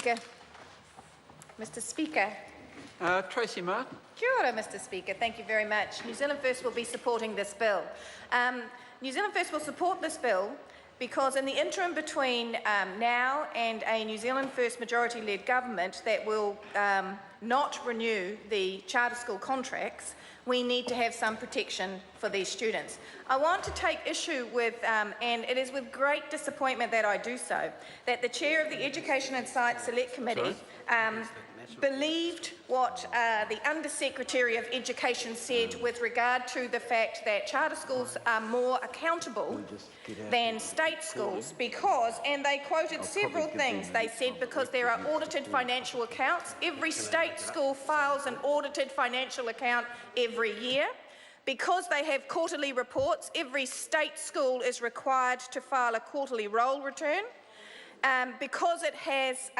Speaker. Mr. Speaker. Tracy Martin. Kia ora, Mr. Speaker. Thank you very much. New Zealand First will be supporting this bill. New Zealand First will support this bill because in the interim between now and a New Zealand First majority-led government that will not renew the charter school contracts, we need to have some protection for these students. I want to take issue with, and it is with great disappointment that I do so, that the chair of the Education and Science Select Committee believed what the Under-Secretary of Education said with regard to the fact that charter schools are more accountable than state schools because, and they quoted several things, they said because there are audited financial accounts. Every state school files an audited financial account every year. Because they have quarterly reports, every state school is required to file a quarterly roll return. Because it has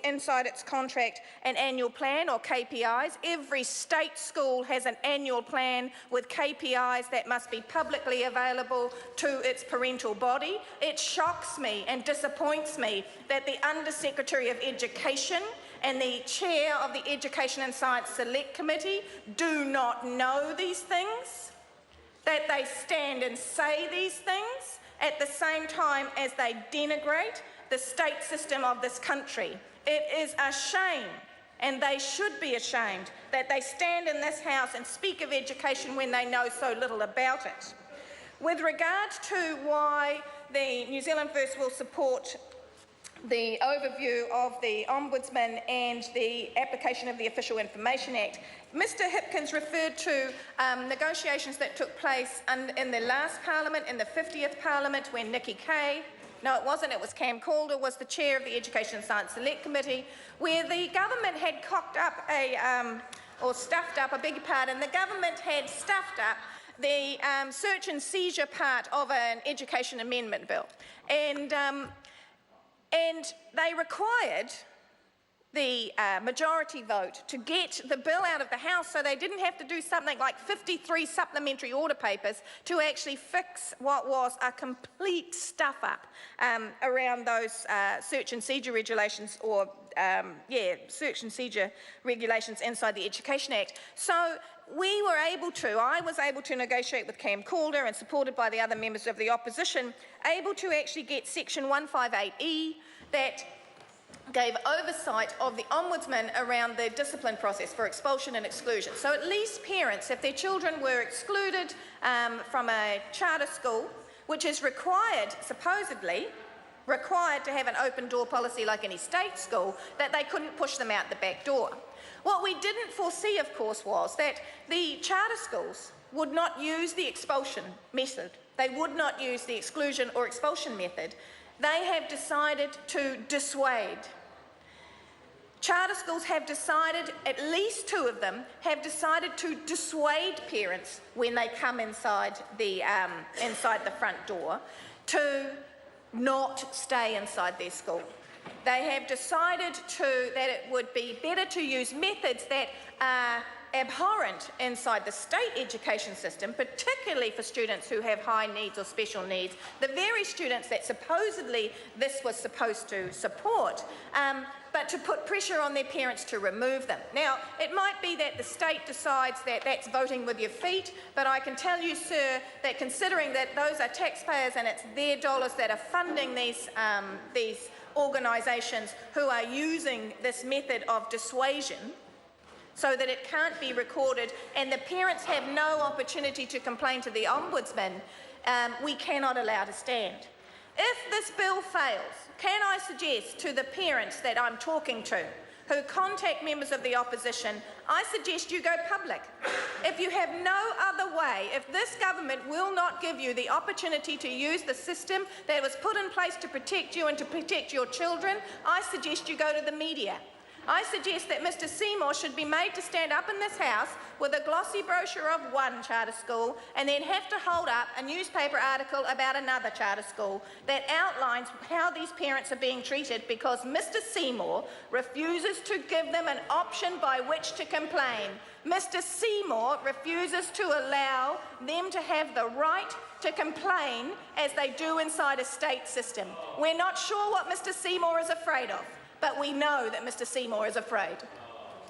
inside its contract an annual plan or KPIs, every state school has an annual plan with KPIs that must be publicly available to its parental body. It shocks me and disappoints me that the Under-Secretary of Education and the chair of the Education and Science Select Committee do not know these things, that they stand and say these things at the same time as they denigrate the state system of this country. It is a shame, and they should be ashamed, that they stand in this House and speak of education when they know so little about it. With regard to why the New Zealand First will support the overview of the Ombudsman and the application of the Official Information Act, Mr Hipkins referred to negotiations that took place in the last Parliament, in the 50th Parliament, when Nikki Kaye, no it wasn't, it was Cam Calder, was the chair of the Education and Science Select Committee, where the government had cocked up or stuffed up, I beg your pardon, the government had stuffed up the search and seizure part of an education amendment bill. And they required the majority vote to get the bill out of the House, so they didn't have to do something like 53 supplementary order papers to actually fix what was a complete stuff-up around those search and seizure regulations, or search and seizure regulations inside the Education Act. So we were able to, I was able to negotiate with Cam Calder and supported by the other members of the opposition, able to actually get section 158E that gave oversight of the Ombudsman around the discipline process for expulsion and exclusion. So at least parents, if their children were excluded from a charter school, which is required, supposedly, required to have an open door policy like any state school, that they couldn't push them out the back door. What we didn't foresee, of course, was that the charter schools would not use the expulsion method. They would not use the exclusion or expulsion method. They have decided to dissuade. Charter schools have decided, at least two of them, have decided to dissuade parents when they come inside the front door to not stay inside their school. They have decided that it would be better to use methods that are abhorrent inside the state education system, particularly for students who have high needs or special needs, the very students that supposedly this was supposed to support, but to put pressure on their parents to remove them. Now, it might be that the state decides that that's voting with your feet, but I can tell you, sir, that considering that those are taxpayers and it's their dollars that are funding these organisations who are using this method of dissuasion, so that it can't be recorded and the parents have no opportunity to complain to the Ombudsman, we cannot allow to stand. If this bill fails, can I suggest to the parents that I'm talking to who contact members of the opposition, I suggest you go public. If you have no other way, if this government will not give you the opportunity to use the system that was put in place to protect you and to protect your children, I suggest you go to the media. I suggest that Mr Seymour should be made to stand up in this House with a glossy brochure of one charter school and then have to hold up a newspaper article about another charter school that outlines how these parents are being treated because Mr Seymour refuses to give them an option by which to complain. Mr Seymour refuses to allow them to have the right to complain as they do inside a state system. We're not sure what Mr Seymour is afraid of. but we know that Mr Seymour is afraid.